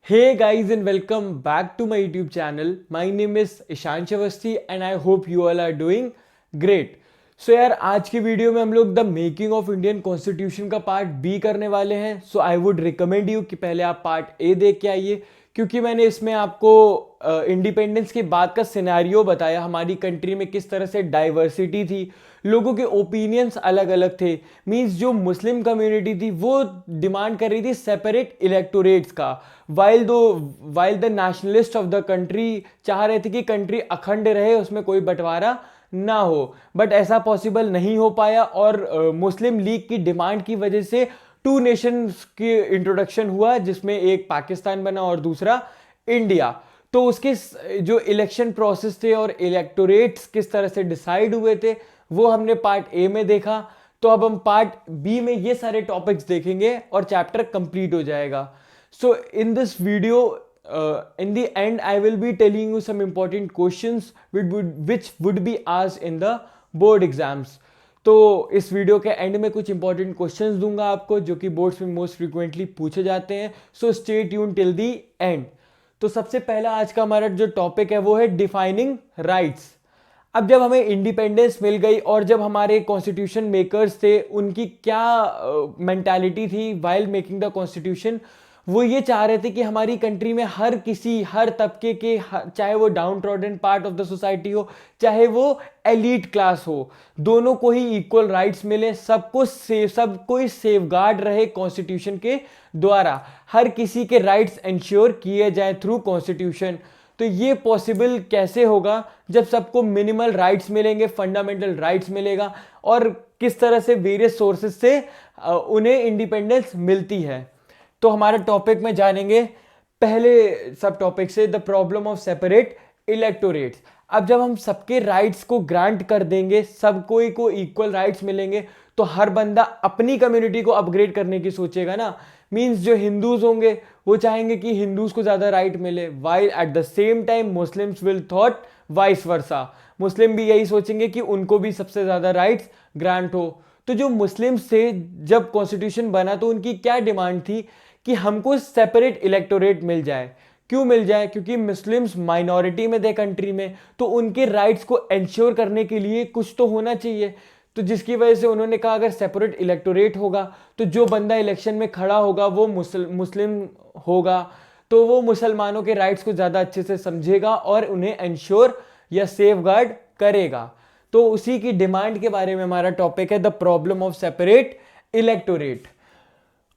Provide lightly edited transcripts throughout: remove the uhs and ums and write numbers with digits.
Hey guys and welcome back to my YouTube channel. My name is Ishan Awasthi and I hope you all are doing great. So यार आज की video में हम लोग the making of Indian constitution का part B करने वाले हैं. सो आई वुड रिकमेंड यू कि पहले आप पार्ट ए देख के आइए, क्योंकि मैंने इसमें आपको इंडिपेंडेंस के बाद का सिनेरियो बताया. हमारी कंट्री में किस तरह से डाइवर्सिटी थी, लोगों के ओपिनियंस अलग अलग थे. मींस जो मुस्लिम कम्युनिटी थी वो डिमांड कर रही थी सेपरेट इलेक्टोरेट्स का, while the nationalist of the country चाह रहे थे कि कंट्री अखंड रहे, उसमें कोई बंटवारा ना हो. बट ऐसा पॉसिबल नहीं हो पाया और मुस्लिम लीग की डिमांड की वजह से टू नेशंस की इंट्रोडक्शन हुआ, जिसमें एक पाकिस्तान बना और दूसरा इंडिया. तो उसके जो इलेक्शन प्रोसेस थे और इलेक्टोरेट्स किस तरह से डिसाइड हुए थे वो हमने पार्ट ए में देखा. तो अब हम पार्ट बी में ये सारे टॉपिक्स देखेंगे और चैप्टर कंप्लीट हो जाएगा. So in this video in the end I will be telling you some important questions which would be asked in the board exams. तो इस वीडियो के एंड में कुछ इंपॉर्टेंट क्वेश्चंस दूंगा आपको जो कि बोर्ड्स में मोस्ट फ्रीक्वेंटली पूछे जाते हैं. So stay tune till the and. तो सबसे पहला आज का हमारा जो टॉपिक है वो है डिफाइनिंग राइट्स. अब जब हमें इंडिपेंडेंस मिल गई और जब हमारे कॉन्स्टिट्यूशन मेकर्स थे उनकी क्या मेंटालिटी थी वाइल मेकिंग द कॉन्स्टिट्यूशन, वो ये चाह रहे थे कि हमारी कंट्री में हर तबके के, चाहे वो down trodden part of the society हो चाहे वो एलीट क्लास हो, दोनों को ही इक्वल राइट्स मिले, सब कोई सेफगार्ड रहे कॉन्स्टिट्यूशन के द्वारा, हर किसी के राइट्स इंश्योर किए जाए थ्रू कॉन्स्टिट्यूशन. तो ये पॉसिबल कैसे होगा जब सबको मिनिमल राइट्स मिलेंगे, फंडामेंटल राइट्स मिलेगा, और किस तरह से वेरियस सोर्सेस से उन्हें इंडिपेंडेंस मिलती है. तो हमारे टॉपिक में जानेंगे पहले सब टॉपिक से, the problem of separate electorates. अब जब हम सबके राइट्स को ग्रांट कर देंगे, सब कोई को इक्वल राइट्स मिलेंगे, तो हर बंदा अपनी कम्युनिटी को अपग्रेड करने की सोचेगा ना. मींस जो हिंदूज होंगे वो चाहेंगे कि हिंदूज को ज्यादा राइट मिले, while at the same time Muslims will thought vice versa. Muslim भी यही सोचेंगे कि उनको भी सबसे ज्यादा राइट्स ग्रांट हो. तो जो मुस्लिम्स थे जब कॉन्स्टिट्यूशन बना तो उनकी क्या डिमांड थी कि हमको सेपरेट इलेक्टोरेट मिल जाए. क्यों मिल जाए? क्योंकि मुस्लिम्स माइनॉरिटी में थे कंट्री में, तो उनके राइट्स को इंश्योर करने के लिए कुछ तो होना चाहिए. तो जिसकी वजह से उन्होंने कहा अगर सेपरेट इलेक्टोरेट होगा तो जो बंदा इलेक्शन में खड़ा होगा वो मुस्लिम होगा, तो वो मुसलमानों के राइट्स को ज़्यादा अच्छे से समझेगा और उन्हें इंश्योर या सेफगार्ड करेगा. तो उसी की डिमांड के बारे में हमारा टॉपिक है, the problem of separate electorate.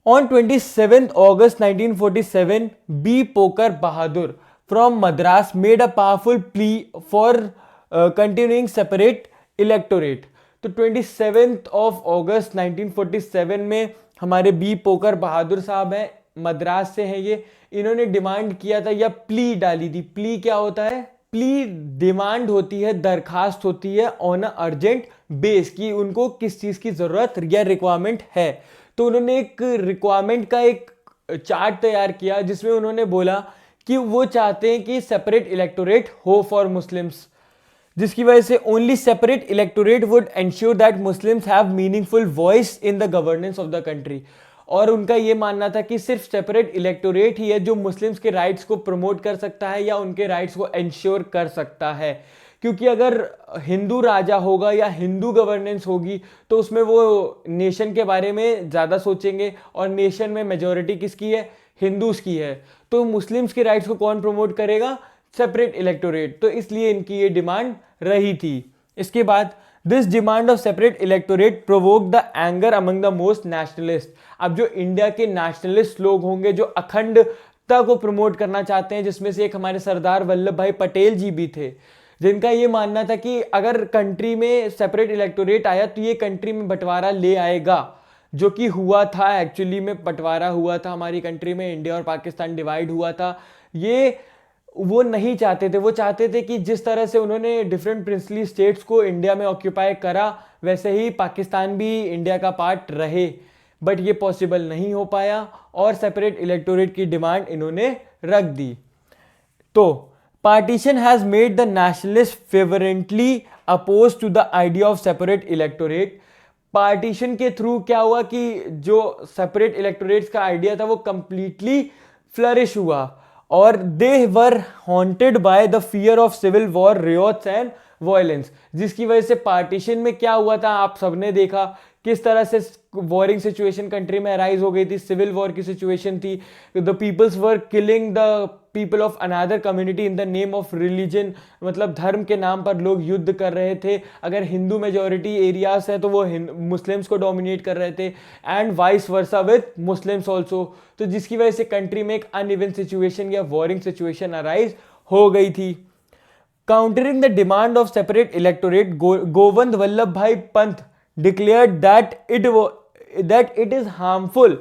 On 27th August 1947, B. Poker Bahadur from Madras made a powerful plea for continuing separate electorate. तो 27th of August 1947 में हमारे बी पोकर बहादुर साहब हैं, मद्रास से हैं ये. इन्होंने डिमांड किया था या प्ली डाली थी. प्ली क्या होता है? प्ली डिमांड होती है, दरखास्त होती है ऑन अ अर्जेंट बेस, कि उनको किस चीज़ की ज़रूरत या रिक्वायरमेंट है. तो उन्होंने एक रिक्वायरमेंट का एक चार्ट तैयार किया जिसमें उन्होंने बोला कि वो चाहते हैं कि सेपरेट इलेक्टोरेट हो फॉर मुस्लिम्स, जिसकी वजह से only separate electorate would ensure that Muslims have meaningful voice in the governance of the country. और उनका ये मानना था कि सिर्फ सेपरेट इलेक्टोरेट ही है जो मुस्लिम्स के राइट्स को प्रमोट कर सकता है या उनके राइट्स को एंश्योर कर सकता है. क्योंकि अगर हिंदू राजा होगा या हिंदू गवर्नेंस होगी तो उसमें वो नेशन के बारे में ज़्यादा सोचेंगे, और नेशन में मेजॉरिटी किसकी है? हिंदूज की है. तो मुस्लिम्स के राइट्स को कौन प्रमोट करेगा? Separate electorate. तो इसलिए इनकी ये डिमांड रही थी. इसके बाद this demand of separate electorate provoke the anger among the most nationalist. अब जो इंडिया के नेशनलिस्ट लोग होंगे जो अखंडता को प्रमोट करना चाहते हैं, जिसमें से एक हमारे सरदार वल्लभ भाई पटेल जी भी थे, जिनका ये मानना था कि अगर कंट्री में सेपरेट इलेक्टोरेट आया तो ये कंट्री में बंटवारा ले आएगा, जो कि हुआ था. एक्चुअली में बंटवारा हुआ था हमारी कंट्री में, इंडिया और पाकिस्तान डिवाइड हुआ था. ये वो नहीं चाहते थे. वो चाहते थे कि जिस तरह से उन्होंने डिफरेंट प्रिंसली स्टेट्स को इंडिया में ऑक्यूपाई करा वैसे ही पाकिस्तान भी इंडिया का पार्ट रहे. बट ये पॉसिबल नहीं हो पाया और सेपरेट इलेक्टोरेट की डिमांड इन्होंने रख दी. तो partition has made the nationalists fervently opposed to the idea of separate electorate. Partition के थ्रू क्या हुआ कि जो सेपरेट इलेक्टोरेट्स का आइडिया था वो कंप्लीटली फ्लरिश हुआ और they were haunted by the fear of civil war, riots and violence. जिसकी वजह से पार्टीशन में क्या हुआ था आप सबने देखा, किस तरह से वॉरिंग सिचुएशन कंट्री में अराइज हो गई थी, सिविल वॉर की सिचुएशन थी, the peoples were killing the people of another community in the name of religion, मतलब धर्म के नाम पर लोग युद्ध कर रहे थे। अगर हिंदू मेजोरिटी एरियाज है तो वो मुस्लिम्स को डोमिनेट कर रहे थे, and vice versa with Muslims also. तो जिसकी वजह से कंट्री में एक अनइवन सिचुएशन या वॉरिंग सिचुएशन अराइज हो गई थी। Countering the demand of separate electorate, Govind Vallabh भाई Pant declared that it is harmful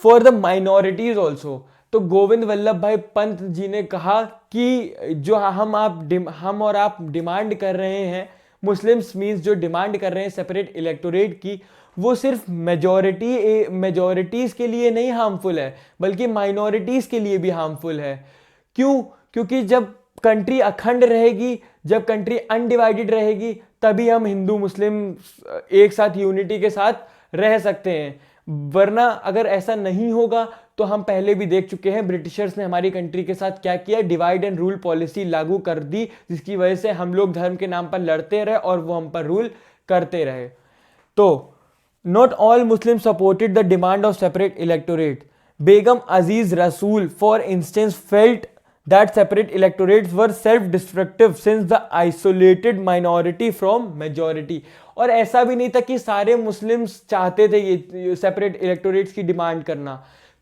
for the minorities also। तो गोविंद वल्लभ भाई पंत जी ने कहा कि जो हम और आप डिमांड कर रहे हैं, मुस्लिम्स मींस जो डिमांड कर रहे हैं सेपरेट इलेक्टोरेट की, वो सिर्फ मेजॉरिटीज के लिए नहीं हार्मफुल है बल्कि माइनॉरिटीज के लिए भी हार्मफुल है। क्यों? क्योंकि जब कंट्री अखंड रहेगी, जब कंट्री अनडिवाइडेड रहेगी, तभी हम हिंदू मुस्लिम एक साथ यूनिटी के साथ रह सकते हैं। वरना अगर ऐसा नहीं होगा तो हम पहले भी देख चुके हैं, ब्रिटिशर्स ने हमारी कंट्री के साथ क्या किया, डिवाइड एंड रूल पॉलिसी लागू कर दी, जिसकी वजह से हम लोग धर्म के नाम पर लड़ते रहे और वो हम पर रूल करते रहे। तो not all Muslim supported the demand of separate electorate. Begum Aziz Rasul for instance felt that separate electorates were self-destructive since the isolated minority from majority। और ऐसा भी नहीं था कि सारे मुस्लिम्स चाहते थे ये सेपरेट इलेक्टोरेट्स की डिमांड करना।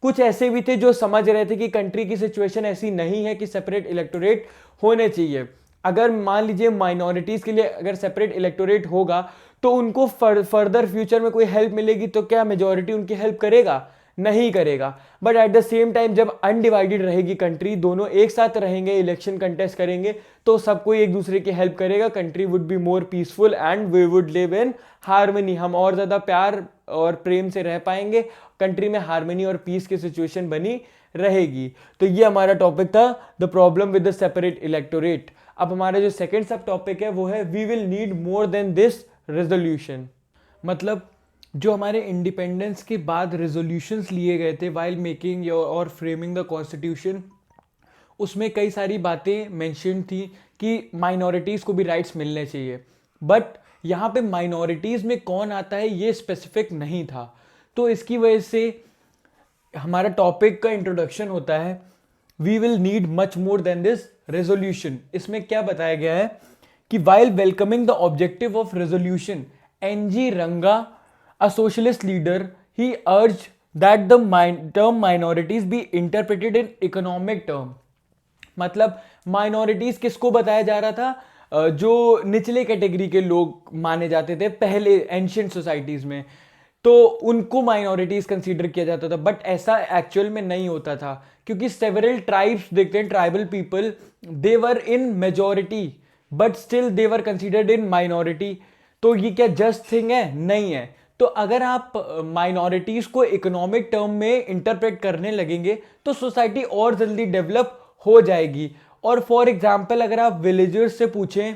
कुछ ऐसे भी थे जो समझ रहे थे कि कंट्री की सिचुएशन ऐसी नहीं है कि सेपरेट इलेक्टोरेट होने चाहिए। अगर मान लीजिए माइनॉरिटीज़ के लिए अगर सेपरेट इलेक्टोरेट होगा तो उनको फर्दर फ्यूचर में कोई हेल्प मिलेगी, तो क्या मेजॉरिटी उनकी हेल्प करेगा? नहीं करेगा। But at the same time जब अनडिवाइडेड रहेगी कंट्री, दोनों एक साथ रहेंगे, इलेक्शन कंटेस्ट करेंगे, तो सब कोई एक दूसरे की हेल्प करेगा, country would be more peaceful and we would live in harmony. हम और ज़्यादा प्यार और प्रेम से रह पाएंगे, कंट्री में हार्मनी और पीस की सिचुएशन बनी रहेगी। तो ये हमारा टॉपिक था, the problem with the separate electorate. अब हमारा जो सेकेंड सब टॉपिक है वो है we will need more than this resolution. मतलब जो हमारे इंडिपेंडेंस के बाद रेजोल्यूशंस लिए गए थे वाइल मेकिंग और फ्रेमिंग द कॉन्स्टिट्यूशन, उसमें कई सारी बातें मेंशन थी कि माइनॉरिटीज़ को भी राइट्स मिलने चाहिए। बट यहाँ पे माइनॉरिटीज़ में कौन आता है ये स्पेसिफिक नहीं था। तो इसकी वजह से हमारा टॉपिक का इंट्रोडक्शन होता है we will need much more than this resolution. इसमें क्या बताया गया है कि while welcoming the objective of resolution, N G Ranga, a socialist leader, he urged that the term minorities be interpreted in economic term। मतलब माइनॉरिटीज किसको बताया जा रहा था? जो निचले कैटेगरी के लोग माने जाते थे पहले एंशिएंट सोसाइटीज में, तो उनको माइनॉरिटीज कंसीडर किया जाता था। बट ऐसा एक्चुअल में नहीं होता था, क्योंकि सेवरल ट्राइब्स देखते हैं, tribal people, they were in majority but still they were considered in minority. तो ये क्या जस्ट थिंग है? नहीं है। तो अगर आप माइनॉरिटीज को इकोनॉमिक टर्म में इंटरप्रेट करने लगेंगे तो सोसाइटी और जल्दी डेवलप हो जाएगी। और फॉर एग्जांपल अगर आप विलेजर्स से पूछें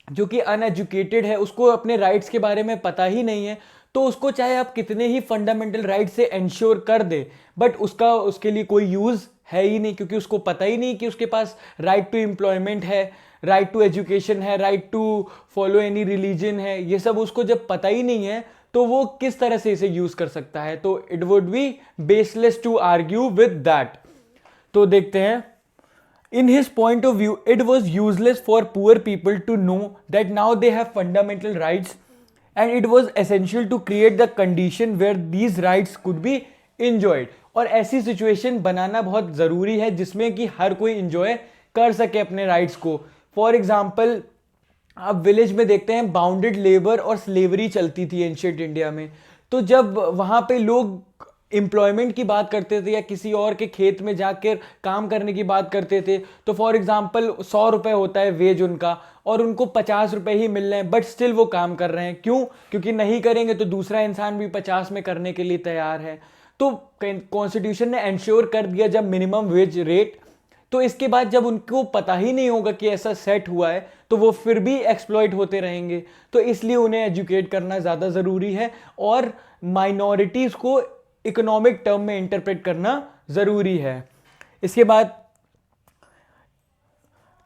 जो कि अनएजुकेटेड है, उसको अपने राइट्स के बारे में पता ही नहीं है, तो उसको चाहे आप कितने ही फंडामेंटल राइट से इंश्योर कर दे, बट उसके लिए कोई यूज है ही नहीं, क्योंकि उसको पता ही नहीं कि उसके पास राइट टू एम्प्लॉयमेंट है, राइट टू एजुकेशन है, right to follow any religion है। ये सब उसको जब पता ही नहीं है तो वो किस तरह से इसे यूज कर सकता है? तो it would be baseless to argue with that. तो देखते हैं, in his point of view it was useless for poor people to know that now they have fundamental rights and it was essential to create the condition where these rights could be enjoyed. और ऐसी situation बनाना बहुत जरूरी है जिसमें कि हर कोई enjoy कर सके अपने राइट्स को। फॉर एग्जाम्पल आप विलेज में देखते हैं बाउंडेड लेबर और स्लेवरी चलती थी एंशिएंट इंडिया में। तो जब वहाँ पे लोग एम्प्लॉयमेंट की बात करते थे या किसी और के खेत में जाकर काम करने की बात करते थे, तो फॉर एग्जांपल 100 रुपये होता है वेज उनका और उनको 50 रुपये ही मिल रहे हैं, बट स्टिल वो काम कर रहे हैं। क्यों? क्योंकि नहीं करेंगे तो दूसरा इंसान भी 50 में करने के लिए तैयार है। तो कॉन्स्टिट्यूशन ने एंश्योर कर दिया जब मिनिमम वेज रेट, तो इसके बाद जब उनको पता ही नहीं होगा कि ऐसा सेट हुआ है तो वो फिर भी एक्सप्लॉइट होते रहेंगे। तो इसलिए उन्हें एजुकेट करना ज़्यादा ज़रूरी है और माइनॉरिटीज़ को इकोनॉमिक टर्म में इंटरप्रेट करना ज़रूरी है। इसके बाद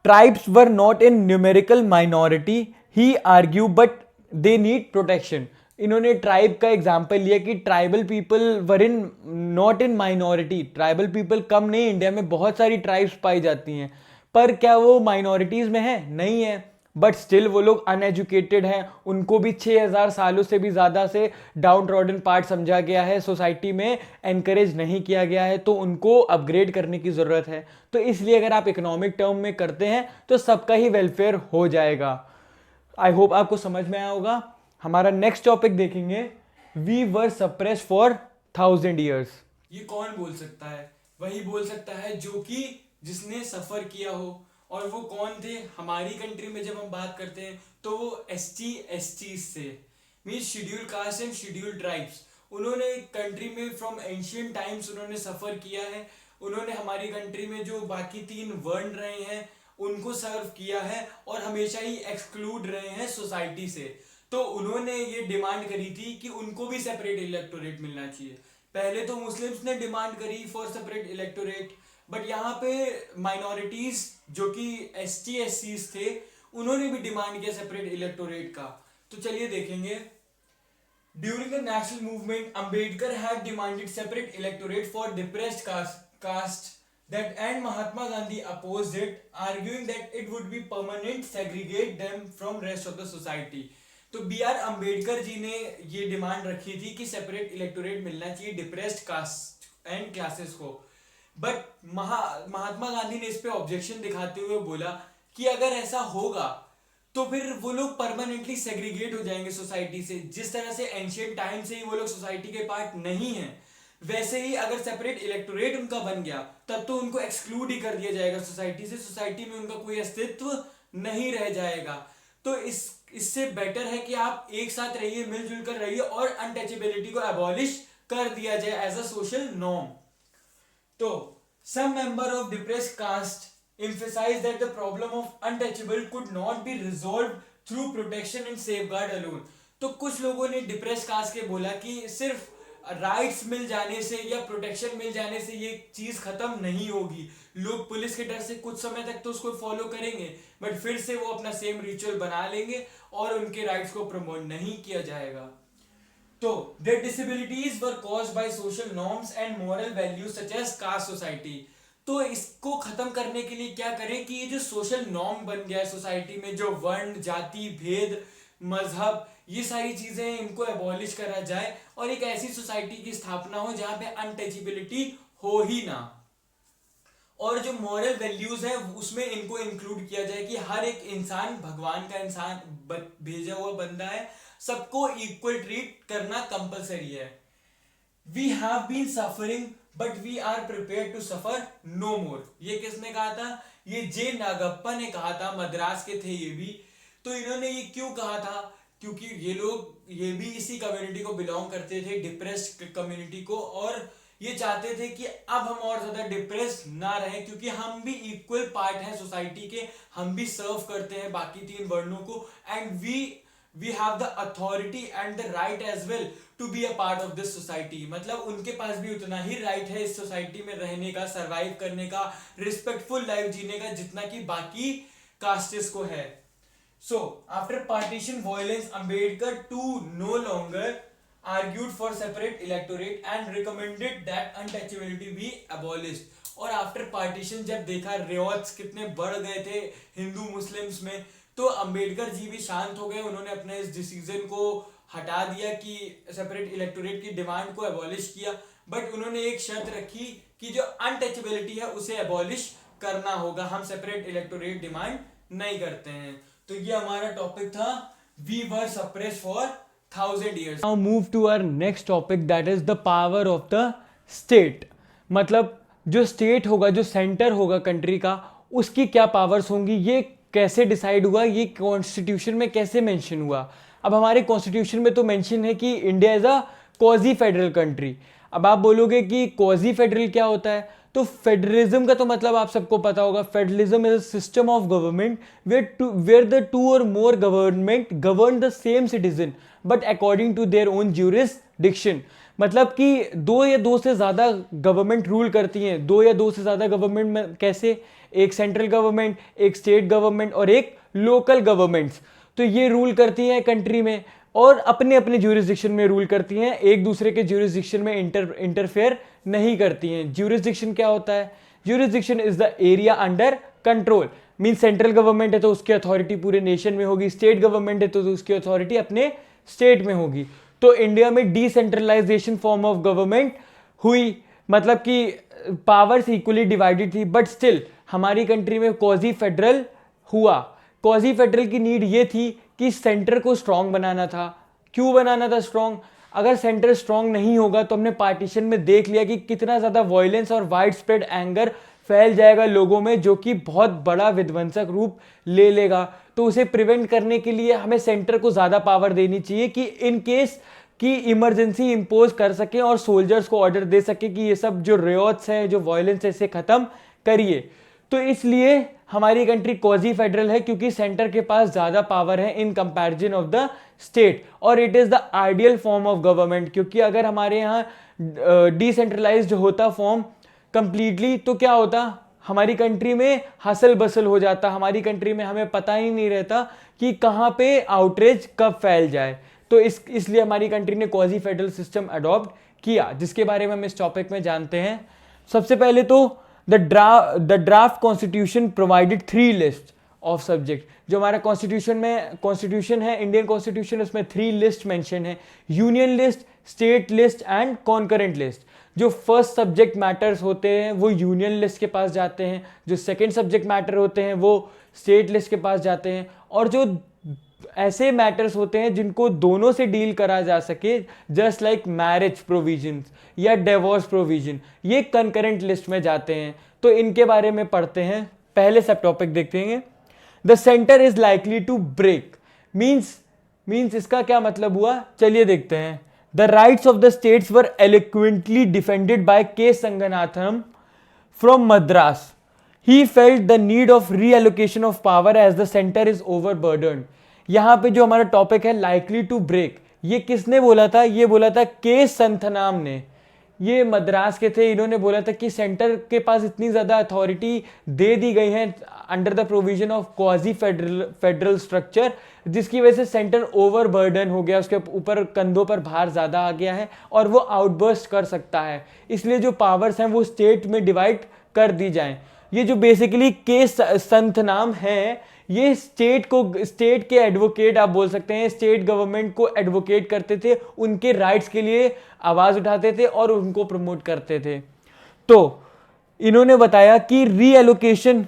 tribes were not in numerical minority he argue but they need protection. इन्होंने ट्राइब का एग्जाम्पल लिया कि tribal people were in not in minority, tribal people come नहीं, इंडिया में बहुत सारी ट्राइब्स पाई जाती हैं, पर क्या वो माइनॉरिटीज में है? नहीं है, बट स्टिल वो लोग अनएजुकेटेड हैं, उनको भी 6000 सालों से भी ज़्यादा से डाउन ट्रॉडन पार्ट समझा गया है, सोसाइटी में एनकरेज नहीं किया गया है, तो उनको अपग्रेड करने की ज़रूरत है। तो इसलिए अगर आप इकोनॉमिक टर्म में करते हैं तो सबका ही वेलफेयर हो जाएगा। आई होप आपको समझ में आया होगा। हमारा नेक्स्ट टॉपिक देखेंगे, we were suppress for 1000 years. ये कौन बोल सकता है? वही बोल सकता है जो कि जिसने सफर किया हो। और वो कौन थे? हमारी कंट्री में जब हम बात करते हैं तो वो ST से means schedule caste and schedule tribes, उन्होंने कंट्री में फ्रॉम एंशियंट टाइम्स उन्होंने सफर किया है। उन्होंने हमारी कंट्री में जो बाकी 3 वर्ण रहे हैं उनको सर्व किया है और हमेशा ही एक्सक्लूड रहे हैं सोसाइटी से। तो उन्होंने ये डिमांड करी थी कि उनको भी सेपरेट इलेक्टोरेट मिलना चाहिए। पहले तो मुस्लिम्स ने डिमांड करी फॉर सेपरेट इलेक्टोरेट, बट यहाँ पे माइनॉरिटीज जो कि ST थे उन्होंने भी डिमांड किया सेपरेट इलेक्टोरेट का। तो चलिए देखेंगे। During the national movement Ambedkar had demanded separate electorate for depressed caste that and Mahatma Gandhi opposed it, arguing that it would be permanent segregate them from rest of the society. तो BR Ambedkar ji ने ये demand रखी थी कि separate electorate मिलना चाहिए depressed cast and classes को, but महात्मा गांधी ने इस पे ऑब्जेक्शन दिखाते हुए बोला कि अगर ऐसा होगा तो फिर वो लोग परमानेंटली सेग्रीगेट हो जाएंगे सोसाइटी से। जिस तरह से एंशियंट टाइम से ही वो लोग सोसाइटी के पार्ट नहीं है, वैसे ही अगर सेपरेट इलेक्टोरेट उनका बन गया तब तो उनको एक्सक्लूड ही कर दिया जाएगा सोसाइटी से, सोसाइटी में उनका कोई अस्तित्व नहीं रह जाएगा। तो इससे बेटर है कि आप एक साथ रहिए, मिलजुल कर रहिए और अनटचेबिलिटी को एबॉलिश कर दिया जाए एज अ सोशल नॉर्म। तो some member of depressed caste emphasized that the problem of untouchable could not be resolved through protection and safeguard alone. तो कुछ लोगों ने डिप्रेस कास्ट के बोला कि सिर्फ राइट्स मिल जाने से या प्रोटेक्शन मिल जाने से ये चीज खत्म नहीं होगी। लोग पुलिस के डर से कुछ समय तक तो उसको फॉलो करेंगे, बट फिर से वो अपना सेम रिचुअल बना लेंगे और उनके राइट्स को प्रमोट नहीं किया जाएगा। तो their disabilities were caused by social norms and moral values such as caste society. तो इसको खत्म करने के लिए क्या करें कि ये जो सोशल नॉर्म बन गया है सोसाइटी में, जो वर्ण, जाति, भेद, मजहब, ये सारी चीजें इनको एबॉलिश करा जाए और एक ऐसी सोसाइटी की स्थापना हो जहां पे अनटचेबिलिटी हो ही ना। और जो मॉरल वैल्यूज है उसमें इनको इंक्लूड किया जाए कि हर एक इंसान भगवान का इंसान भेजा हुआ बंदा है, सबको इक्वल ट्रीट करना कंपलसरी है। We have been suffering but we are prepare to suffer no more. ये किसने कहा था? ये जे नागप्पा ने कहा था, मद्रास के थे ये भी। तो इन्होंने ये क्यों कहा था? क्योंकि ये लोग ये भी इसी कम्युनिटी को बिलोंग करते थे, डिप्रेस्ड कम्युनिटी को, और ये चाहते थे कि अब हम और ज्यादा डिप्रेस ना रहें क्योंकि हम भी इक्वल पार्ट हैं सोसाइटी के, हम भी सर्व करते हैं बाकी 3 वर्णों को, and we have the authority and the right as well to be a part of this society. मतलब उनके पास भी उतना ही राइट है इस सोसाइटी में रहने का, सर्वाइव करने का, रिस्पेक्टफुल लाइफ जीने का जितना कि बाकी कास्टेस को है। So, after partition violence, Ambedkar too no longer argued for separate electorate and recommended that untouchability be abolished. और आफ्टर पार्टीशन जब देखा रिवॉर्ड्स कितने बढ़ गए थे हिंदू मुस्लिम्स में, तो अंबेडकर जी भी शांत हो गए। उन्होंने अपने इस डिसीजन को हटा दिया कि सेपरेट इलेक्टोरेट की डिमांड को एबॉलिश किया, बट उन्होंने एक शर्त रखी कि जो अनटचेबिलिटी है उसे एबॉलिश करना होगा, हम सेपरेट इलेक्टोरेट डिमांड नहीं करते हैं। तो ये हमारा टॉपिक था, we were suppress for 1000 years. Now move to our next topic, that is the power of the state. मतलब जो स्टेट होगा, जो सेंटर होगा कंट्री का, उसकी क्या पावर्स होंगी, ये कैसे डिसाइड हुआ, ये कॉन्स्टिट्यूशन में कैसे मेंशन हुआ। अब हमारे कॉन्स्टिट्यूशन में तो मेंशन है कि India is a quasi federal country. अब आप बोलोगे कि क्वाजी फेडरल क्या होता है, तो फेडरलिज्म का तो मतलब आप सबको पता होगा। Federalism is a system of government where the 2 or more government govern the same citizen but according to their own jurisdiction. मतलब कि दो या दो से ज़्यादा गवर्नमेंट रूल करती हैं। दो या दो से ज़्यादा गवर्नमेंट में कैसे, एक सेंट्रल गवर्नमेंट, एक स्टेट गवर्नमेंट और एक लोकल गवर्नमेंट्स, तो ये रूल करती हैं कंट्री में और अपने अपने ज्यूरिसडिक्शन में रूल करती हैं, एक दूसरे के ज्यूरिसडिक्शन में इंटरफेयर नहीं करती हैं। ज्यूरिसडिक्शन क्या होता है? Jurisdiction is the area under control. Mean central government है तो उसकी अथॉरिटी पूरे नेशन में होगी, स्टेट गवर्नमेंट है तो उसकी अथॉरिटी अपने स्टेट में होगी। तो इंडिया में डिसेंट्रलाइजेशन फॉर्म ऑफ गवर्नमेंट हुई, मतलब कि पावर्स इक्वली डिवाइडेड थी, बट स्टिल हमारी कंट्री में क्वाजी फेडरल हुआ। क्वाजी फेडरल की नीड ये थी कि सेंटर को स्ट्रांग बनाना था। क्यों बनाना था स्ट्रांग? अगर सेंटर स्ट्रांग नहीं होगा तो हमने पार्टीशन में देख लिया कि कितना ज़्यादा वायलेंस और वाइड स्प्रेड एंगर फैल जाएगा लोगों में, जो कि बहुत बड़ा विध्वंसक रूप ले लेगा। तो उसे प्रिवेंट करने के लिए हमें सेंटर को ज़्यादा पावर देनी चाहिए कि इन केस की इमरजेंसी इंपोज कर सके और सोल्जर्स को ऑर्डर दे सके कि ये सब जो रियोट्स हैं, जो वायलेंस है, इसे ख़त्म करिए। तो इसलिए हमारी कंट्री क्वाजी फेडरल है, क्योंकि सेंटर के पास ज़्यादा पावर है in comparison of the state, और it is the ideal form of government. क्योंकि अगर हमारे यहाँ डिसेंट्रलाइज्ड होता फॉर्म कंप्लीटली तो क्या होता, हमारी कंट्री में हसल बसल हो जाता, हमारी कंट्री में हमें पता ही नहीं रहता कि कहाँ पे आउटरीच कब फैल जाए। तो इसलिए हमारी कंट्री ने क्वाजी फेडरल सिस्टम अडॉप्ट किया, जिसके बारे में हम इस टॉपिक में जानते हैं। सबसे पहले तो the draft constitution provided 3 list of subject. जो हमारा कॉन्स्टिट्यूशन है, इंडियन कॉन्स्टिट्यूशन, उसमें 3 लिस्ट मेंशन है: union list, state list and concurrent list. जो फर्स्ट सब्जेक्ट मैटर्स होते हैं वो यूनियन लिस्ट के पास जाते हैं, जो सेकंड सब्जेक्ट मैटर होते हैं वो स्टेट लिस्ट के पास जाते हैं, और जो ऐसे मैटर्स होते हैं जिनको दोनों से डील करा जा सके, जस्ट लाइक मैरिज प्रोविजंस या डिवोर्स प्रोविजन, ये कंकरेंट लिस्ट में जाते हैं। तो इनके बारे में पढ़ते हैं। पहले सब टॉपिक देखते हैं। The centre is likely to break means इसका क्या मतलब हुआ, चलिए देखते हैं। The rights of the states were eloquently defended by K. Sanganathanam from Madras. He felt the need of reallocation of power as the center is overburdened. यहाँ पे जो हमारा टॉपिक है likely to break, ये किसने बोला था? ये बोला था के संथनाम ने। ये मद्रास के थे, इन्होंने बोला था कि सेंटर के पास इतनी ज़्यादा अथॉरिटी दे दी गई है under the provision of quasi federal structure, जिसकी वजह से सेंटर ओवर बर्डन हो गया, उसके ऊपर कंधों पर भार ज़्यादा आ गया है और वो आउटबर्स्ट कर सकता है। इसलिए जो पावर्स हैं वो स्टेट में डिवाइड कर दी जाएं। ये जो बेसिकली के संत नाम है, ये स्टेट के एडवोकेट आप बोल सकते हैं, स्टेट गवर्नमेंट को एडवोकेट करते थे, उनके राइट्स के लिए आवाज़ उठाते थे और उनको प्रमोट करते थे। तो इन्होंने बताया कि reallocation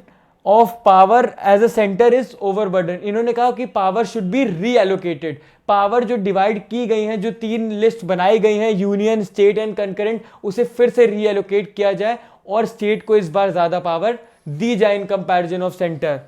of power as a centre is overburden. इन्होंने कहा कि power should be reallocated. Power जो डिवाइड की गई हैं, जो 3 लिस्ट बनाई गई हैं, यूनियन, स्टेट एंड कंकरेंट, उसे फिर से रीएलोकेट किया जाए और स्टेट को इस बार ज़्यादा पावर दी जाए इन कंपैरिजन ऑफ सेंटर।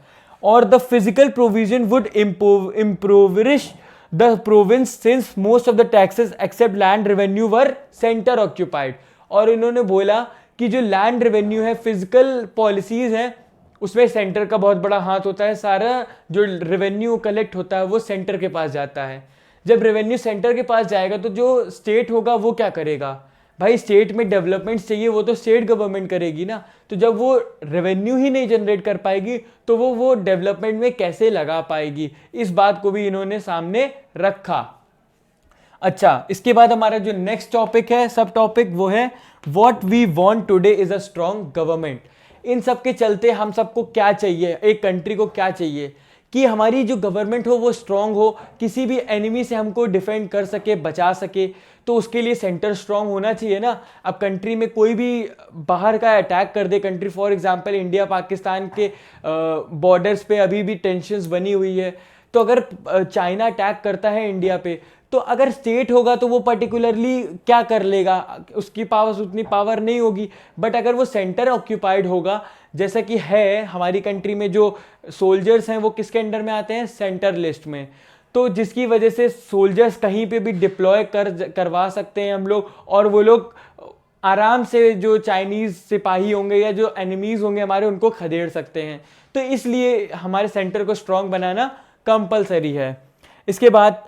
और the physical provision would impoverish the province since most of the taxes except land revenue were center occupied। और इन्होंने बोला कि जो लैंड रेवेन्यू है, फिजिकल पॉलिसीज हैं, उसमें सेंटर का बहुत बड़ा हाथ होता है। सारा जो रेवेन्यू कलेक्ट होता है वो सेंटर के पास जाता है। जब रेवेन्यू सेंटर के पास जाएगा तो जो स्टेट होगा वो क्या करेगा? भाई स्टेट में डेवलपमेंट्स चाहिए, वो तो स्टेट गवर्नमेंट करेगी ना। तो जब वो रेवेन्यू ही नहीं जनरेट कर पाएगी तो वो डेवलपमेंट में कैसे लगा पाएगी? इस बात को भी इन्होंने सामने रखा। अच्छा, इसके बाद हमारा जो नेक्स्ट टॉपिक है, सब टॉपिक, वो है what we want today is a strong government. इन सब के चलते हम सबको क्या चाहिए, एक कंट्री को क्या चाहिए कि हमारी जो गवर्नमेंट हो वो स्ट्रांग हो, किसी भी एनिमी से हमको डिफेंड कर सके, बचा सके। तो उसके लिए सेंटर स्ट्रांग होना चाहिए ना। अब कंट्री में कोई भी बाहर का अटैक कर दे, country for example India Pakistan के बॉर्डर्स पे अभी भी टेंशन्स बनी हुई है, तो अगर चाइना अटैक करता है इंडिया पे, तो अगर स्टेट होगा तो वो पर्टिकुलरली क्या कर लेगा, उसकी पावर उतनी पावर नहीं होगी। बट अगर वो सेंटर ऑक्यूपाइड होगा, जैसा कि है हमारी कंट्री में, जो सोल्जर्स हैं वो किसके अंडर में आते हैं? सेंटर लिस्ट में। तो जिसकी वजह से सोल्जर्स कहीं पे भी डिप्लॉय करवा सकते हैं हम लोग, और वो लोग आराम से जो चाइनीज़ सिपाही होंगे या जो एनिमीज़ होंगे हमारे, उनको खदेड़ सकते हैं। तो इसलिए हमारे सेंटर को स्ट्रांग बनाना कंपलसरी है। इसके बाद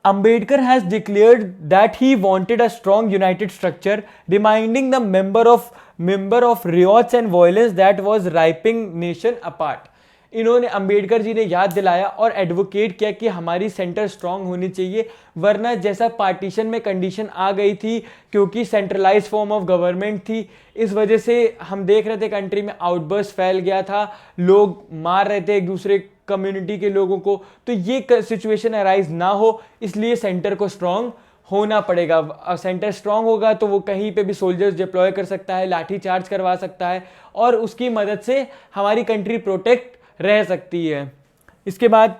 Ambedkar has declared that he wanted a strong united structure, reminding the member of riots and violence that was ripping nation apart. इन्होंने अंबेडकर जी ने याद दिलाया और एडवोकेट किया कि हमारी सेंटर स्ट्रांग होनी चाहिए, वरना जैसा पार्टीशन में कंडीशन आ गई थी, क्योंकि सेंट्रलाइज फॉर्म ऑफ गवर्नमेंट थी, इस वजह से हम देख रहे थे कंट्री में आउटबर्स्ट फैल गया था, लोग मार रहे थे एक दूसरे कम्युनिटी के लोगों को। तो ये सिचुएशन अराइज ना हो, इसलिए सेंटर को स्ट्रांग होना पड़ेगा। सेंटर स्ट्रांग होगा तो वो कहीं पे भी सोल्जर्स डिप्लॉय कर सकता है, लाठी चार्ज करवा सकता है और उसकी मदद से हमारी कंट्री प्रोटेक्ट रह सकती है। इसके बाद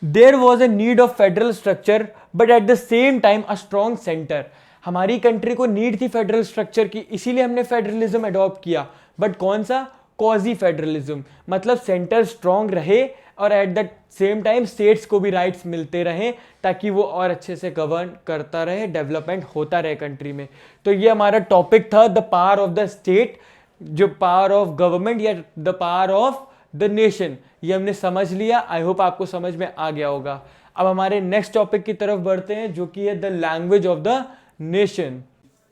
there was a need of federal structure but at the same time a strong centre. हमारी कंट्री को नीड थी फेडरल स्ट्रक्चर की, इसीलिए हमने फेडरलिज्म अडॉप्ट किया। बट कौन सा? क्वाजी फेडरलिज्म, मतलब सेंटर स्ट्रॉन्ग रहे और at the same time states को भी राइट्स मिलते रहें, ताकि वो और अच्छे से गवर्न करता रहे, डेवलपमेंट होता रहे कंट्री में। तो ये हमारा टॉपिक था, the power of the state, जो पावर ऑफ गवर्नमेंट या the power of the nation, ये हमने समझ लिया। आई होप आपको समझ में आ गया होगा। अब हमारे नेक्स्ट टॉपिक की तरफ बढ़ते हैं, जो कि है the language of the nation.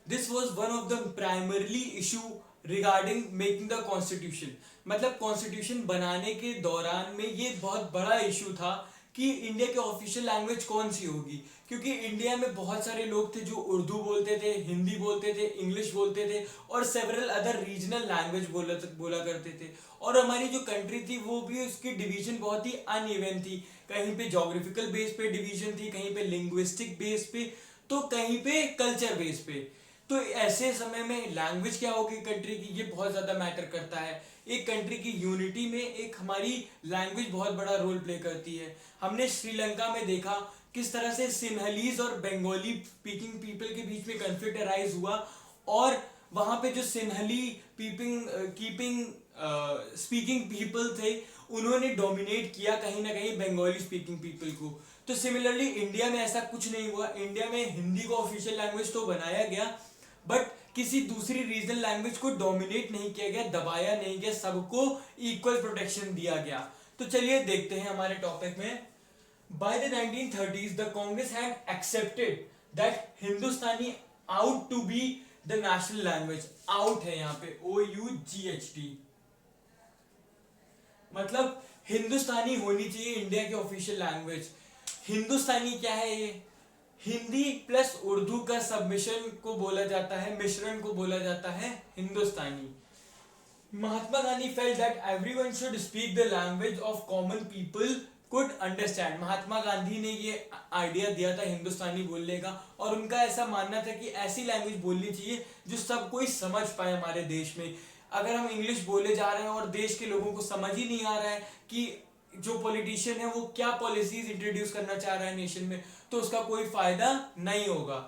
This was one of the primarily issue regarding making the constitution. मतलब कॉन्स्टिट्यूशन बनाने के दौरान में ये बहुत बड़ा इशू था कि इंडिया की ऑफिशियल लैंग्वेज कौन सी होगी, क्योंकि इंडिया में बहुत सारे लोग थे जो उर्दू बोलते थे, हिंदी बोलते थे, इंग्लिश बोलते थे और सेवरल अदर रीजनल लैंग्वेज बोला करते थे। और हमारी जो कंट्री थी वो भी उसकी डिवीजन बहुत ही अनइवन थी, कहीं पे जोग्राफिकल बेस पे डिवीजन थी, कहीं पे लिंग्विस्टिक बेस पे, तो कहीं पे कल्चर बेस पे। तो ऐसे समय में लैंग्वेज क्या होगी कंट्री की, ये बहुत ज्यादा मैटर करता है। एक कंट्री की यूनिटी में एक हमारी लैंग्वेज बहुत बड़ा रोल प्ले करती है। हमने श्रीलंका में देखा किस तरह से सिन्हलीज और बंगाली स्पीकिंग पीपल के बीच में कन्फ्लिक्ट अराइज हुआ, और वहां पे जो सिन्हली स्पीकिंग पीपल थे उन्होंने डोमिनेट किया कहीं ना कहीं बंगाली स्पीकिंग पीपल को। तो सिमिलरली इंडिया में ऐसा कुछ नहीं हुआ। इंडिया में हिंदी को ऑफिशियल लैंग्वेज तो बनाया गया, बट किसी दूसरी रीजनल लैंग्वेज को डोमिनेट नहीं किया गया, दबाया नहीं गया, सबको इक्वल प्रोटेक्शन दिया गया। तो चलिए देखते हैं हमारे टॉपिक में। By the 1930s, the Congress had accepted that Hindustani out to be the national language. Out है यहाँ पे OUGHT, मतलब हिंदुस्तानी होनी चाहिए इंडिया की ऑफिशियल लैंग्वेज। हिंदुस्तानी क्या है? ये हिंदी प्लस उर्दू का सबमिशन को बोला जाता है, मिश्रण को बोला जाता है Hindustani. Mahatma Gandhi felt that everyone should speak the language of common people could understand. Mahatma Gandhi ने ये आइडिया दिया था हिंदुस्तानी बोलने का, और उनका ऐसा मानना था कि ऐसी लैंग्वेज बोलनी चाहिए जो सब कोई समझ पाए हमारे देश में। अगर हम इंग्लिश बोले जा रहे हैं और देश के लोगों को समझ ही नहीं आ रहा है कि जो पॉलिटिशियन है वो क्या पॉलिसीज इंट्रोड्यूस करना चाह रहा है नेशन में, तो उसका कोई फायदा नहीं होगा।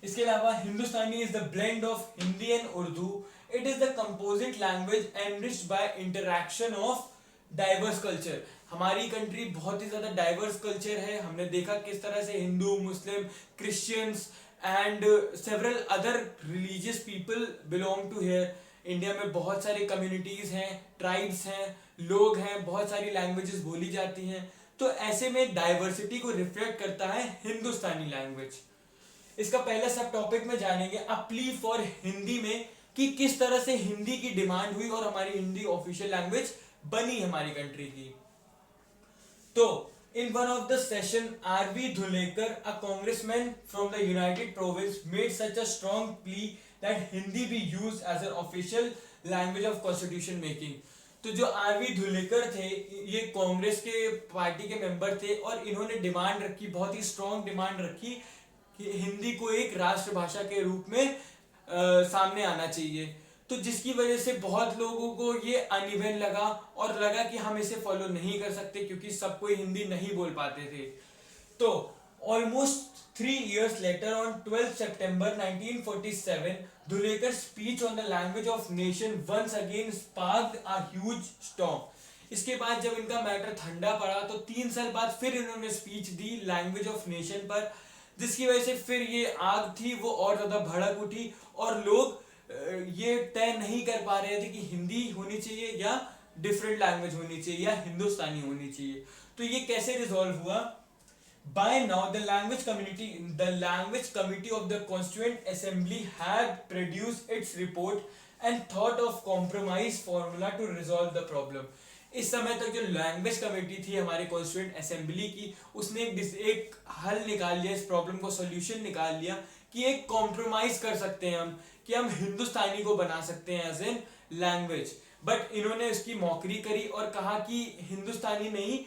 इसके अलावा Hindustani is the blend of Hindi and Urdu. It is the composite language enriched by interaction of diverse culture. हमारी कंट्री बहुत ही ज्यादा डाइवर्स कल्चर है। हमने देखा किस तरह से Hindu, Muslim, Christians and several other religious people belong to here. India में बहुत सारी कम्युनिटीज हैं, ट्राइब्स हैं, लोग हैं, बहुत सारी लैंग्वेजेस बोली जाती हैं। तो ऐसे में डाइवर्सिटी को रिफ्लेक्ट करता है हिंदुस्तानी लैंग्वेज। इसका पहला सब टॉपिक में जानेंगे अ प्ली फॉर हिंदी में, कि किस तरह से हिंदी की डिमांड हुई और हमारी हिंदी ऑफिशियल लैंग्वेज बनी हमारी कंट्री की। तो in one of the session, R.V. Dhulekar, a congressman from the United Province, made such a strong plea that Hindi be used as an official language of constitution making. तो जो RV Dhulekar थे ये कांग्रेस के party के member थे, और इन्होंने demand रखी, बहुत ही स्ट्रॉन्ग डिमांड रखी कि हिंदी को एक राष्ट्रभाषा के रूप में सामने आना चाहिए। तो जिसकी वजह से बहुत लोगों को ये अनइवन लगा और लगा कि हम इसे फॉलो नहीं कर सकते, क्योंकि सब कोई हिंदी नहीं बोल पाते थे। तो almost 3 years later, on 12 September 1947, Dhulekar speech on the language of nation once again sparked a huge storm. इसके बाद जब इनका मैटर ठंडा पड़ा तो 3 साल बाद फिर इन्होंने speech the language of nation पर, जिसकी वजह से फिर ये आग थी वो और ज्यादा भड़क उठी, और लोग ये तय नहीं कर पा रहे थे कि हिंदी होनी चाहिए या डिफरेंट लैंग्वेज होनी चाहिए या हिंदुस्तानी होनी चाहिए। तो ये कैसे रिजॉल्व हुआ? By now, the language committee of the Constituent Assembly had produced its report and thought of compromise formula to resolve the problem. इस समय तक जो लैंग्वेज कमेटी थी हमारे कॉन्स्टिट्यूएंट असेंबली की, उसने एक हल निकाल लिया, इस प्रॉब्लम को सॉल्यूशन निकाल लिया कि एक कॉम्प्रोमाइज कर सकते हैं हम, कि हम हिंदुस्तानी को बना सकते हैं एज एन लैंग्वेज. बट इन्होंने उसकी मौकरी करी और कहा कि हिंदुस्तानी नहीं,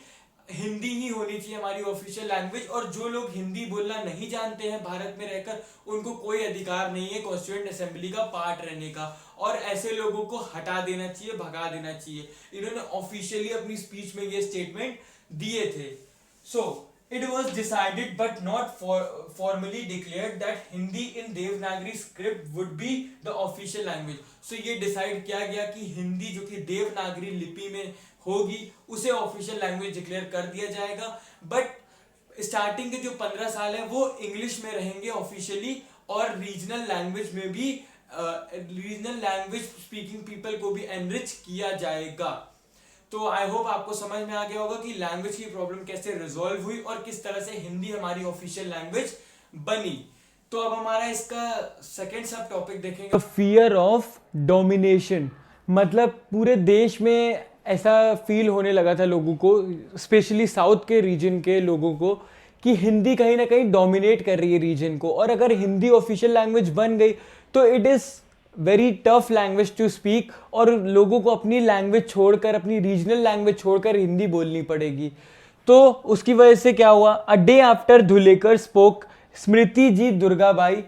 हिंदी ही होनी चाहिए हमारी ऑफिशियल लैंग्वेज, और जो लोग हिंदी बोलना नहीं जानते हैं भारत में रहकर, उनको कोई अधिकार नहीं है कॉन्स्टिट्यूएंट असेंबली का पार्ट रहने का, और ऐसे लोगों को हटा देना चाहिए, भगा देना चाहिए. इन्होंने ऑफिशियली अपनी स्पीच में ये स्टेटमेंट दिए थे. सो it was decided but not formally declared that Hindi in Devanagari script would be the official language. So ये डिसाइड किया गया कि हिंदी जो कि देवनागरी लिपि में होगी उसे ऑफिशियल लैंग्वेज डिक्लेयर कर दिया जाएगा. बट स्टार्टिंग के जो 15 साल है वो इंग्लिश में रहेंगे ऑफिशियली, और रीजनल लैंग्वेज में भी रीजनल लैंग्वेज स्पीकिंग पीपल को भी एनरिच किया जाएगा. तो आई होप आपको समझ में आ गया होगा कि लैंग्वेज की प्रॉब्लम कैसे रिजॉल्व हुई और किस तरह से हिंदी हमारी ऑफिशियल लैंग्वेज बनी. तो अब हमारा इसका सेकंड सब टॉपिक देखेंगे, फियर ऑफ डोमिनेशन. मतलब पूरे देश में ऐसा फील होने लगा था लोगों को, स्पेशली साउथ के रीजन के लोगों को, कि हिंदी कहीं ना कहीं डोमिनेट कर रही है रीजन को, और अगर हिंदी ऑफिशियल लैंग्वेज बन गई तो it is very tough language to speak, और लोगों को अपनी लैंग्वेज छोड़कर, अपनी रीजनल लैंग्वेज छोड़कर हिंदी बोलनी पड़ेगी. तो उसकी वजह से क्या हुआ, a day after Dhulekar spoke, Smriti ji Durgabai,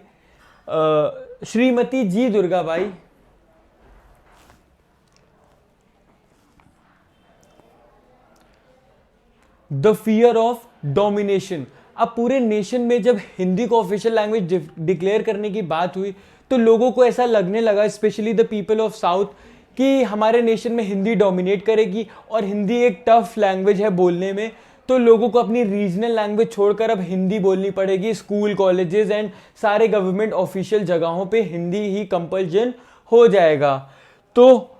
Shrimati ji Durgabai the fear of domination. अब पूरे नेशन में जब हिंदी को ऑफिशियल लैंग्वेज डिक्लेयर करने की बात हुई तो लोगों को ऐसा लगने लगा, specially the people of south, कि हमारे नेशन में हिंदी डोमिनेट करेगी और हिंदी एक टफ लैंग्वेज है बोलने में, तो लोगों को अपनी रीजनल लैंग्वेज छोड़कर अब हिंदी बोलनी पड़ेगी. स्कूल, कॉलेजेस एंड सारे गवर्नमेंट ऑफिशियल जगहों पे हिंदी ही कंपल्शन हो जाएगा. तो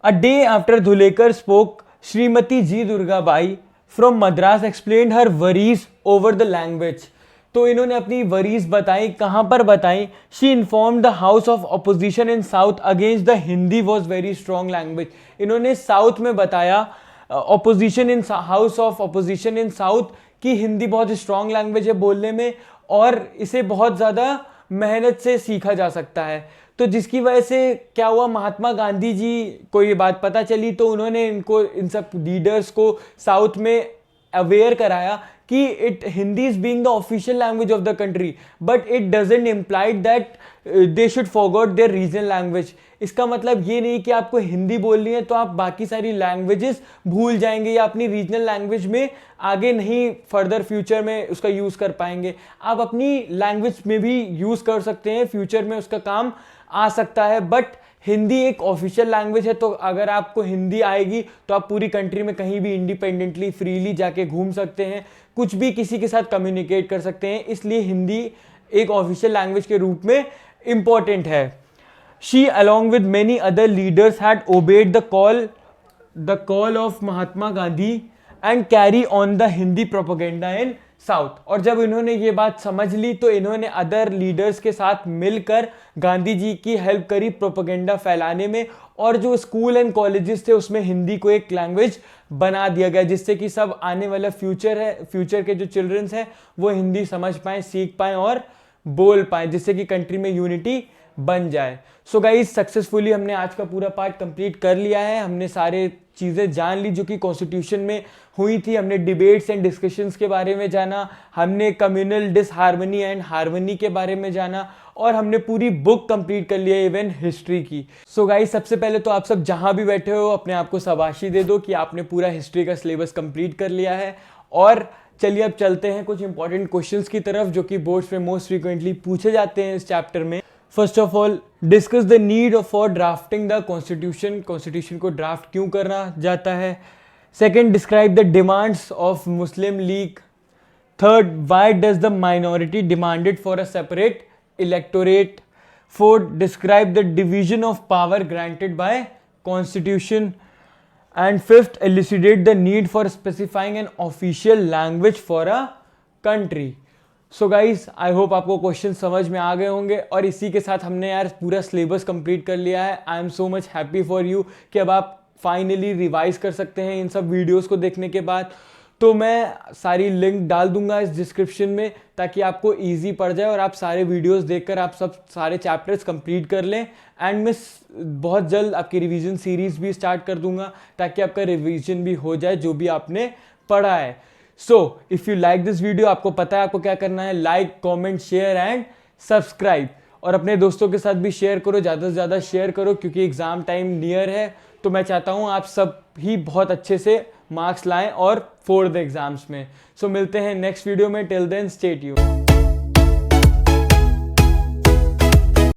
a day after Dhulekar spoke, Shrimati ji Durgabai from Madras explained her worries over the language. तो इन्होंने अपनी वरीज बताई, कहाँ पर बताई, she inform the house of opposition in south against the Hindi was very strong language. इन्होंने साउथ में बताया, opposition in house of opposition in south, कि हिंदी बहुत स्ट्रॉन्ग लैंग्वेज है बोलने में और इसे बहुत ज़्यादा मेहनत से सीखा जा सकता है. तो जिसकी वजह से क्या हुआ, महात्मा गांधी जी को ये बात पता चली, तो उन्होंने इन सब लीडर्स को साउथ में अवेयर कराया कि Hindi is being the official language of the country, but it doesn't imply that they should forgot their regional language. इसका मतलब ये नहीं कि आपको हिंदी बोलनी है तो आप बाकी सारी लैंग्वेजेस भूल जाएंगे या अपनी रीजनल लैंग्वेज में आगे नहीं फर्दर फ्यूचर में उसका यूज़ कर पाएंगे. आप अपनी लैंग्वेज में भी यूज़ कर सकते हैं, फ्यूचर में उसका काम आ सकता है. बट हिंदी एक ऑफिशियल लैंग्वेज है, तो अगर आपको हिंदी आएगी तो आप पूरी कंट्री में कहीं भी इंडिपेंडेंटली फ्रीली जाके घूम सकते हैं, कुछ भी किसी के साथ कम्युनिकेट कर सकते हैं. इसलिए हिंदी एक ऑफिशियल लैंग्वेज के रूप में इंपॉर्टेंट है. She along with many other leaders had obeyed the call of Mahatma Gandhi and carry on the Hindi propaganda in south. और जब इन्होंने ये बात समझ ली तो इन्होंने अदर लीडर्स के साथ मिलकर गांधी जी की हेल्प करी प्रोपेगेंडा फैलाने में, और जो स्कूल एंड कॉलेजेस थे उसमें हिंदी को एक लैंग्वेज बना दिया गया, जिससे कि सब आने वाला फ्यूचर के जो चिल्ड्रंस हैं वो हिंदी समझ पाएँ, सीख पाएँ और बोल पाएँ, जिससे कि कंट्री में यूनिटी बन जाए. सो गाइस, सक्सेसफुली हमने आज का पूरा पार्ट कंप्लीट कर लिया है. हमने सारे चीज़ें जान ली जो कि कॉन्स्टिट्यूशन में हुई थी. हमने डिबेट्स एंड डिस्कशंस के बारे में जाना, हमने कम्युनल डिसहार्मनी एंड हार्मनी के बारे में जाना, और हमने पूरी बुक कंप्लीट कर लिया इवन हिस्ट्री की. सो गाइस, सबसे पहले तो आप सब जहां भी बैठे हो अपने आप को शाबाशी दे दो कि आपने पूरा हिस्ट्री का सिलेबस कंप्लीट कर लिया है. और चलिए अब चलते हैं कुछ इंपॉर्टेंट क्वेश्चंस की तरफ जो कि बोर्ड्स में मोस्ट फ्रीक्वेंटली पूछे जाते हैं इस चैप्टर में. First of all, discuss the need for drafting the constitution. Constitution को ड्राफ्ट क्यों करना जाता है. Second, describe the demands of Muslim league. Third, why does the minority demanded for a separate electorate. Fourth, describe the division of power granted by constitution. And fifth, elucidate the need for specifying an official language for a country. So guys I hope आपको question समझ में आ गए होंगे और इसी के साथ हमने यार पूरा सिलेबस कंप्लीट कर लिया है। I am so much happy for you कि अब आप फाइनली रिवाइज कर सकते हैं इन सब वीडियोस को देखने के बाद। तो मैं सारी लिंक डाल दूंगा इस डिस्क्रिप्शन में ताकि आपको इजी पड़ जाए और आप सारे वीडियोस देखकर आप सब सारे चैप्टर्स कंप्लीट कर लें। एंड मैं बहुत जल्द आपकी रिवीजन सीरीज भी स्टार्ट कर दूंगा ताकि आपका रिवीजन भी हो जाए जो भी आपने पढ़ा है। So if you like this video, आपको पता है आपको क्या करना है, like comment share and subscribe. और अपने दोस्तों के साथ भी शेयर करो, ज़्यादा से ज़्यादा शेयर करो क्योंकि एग्ज़ाम टाइम नियर है। तो मैं चाहता हूँ आप सब ही बहुत अच्छे से मार्क्स लाएं और फोड़ दें एग्जाम्स में। सो मिलते हैं नेक्स्ट वीडियो में। Till then stay tuned.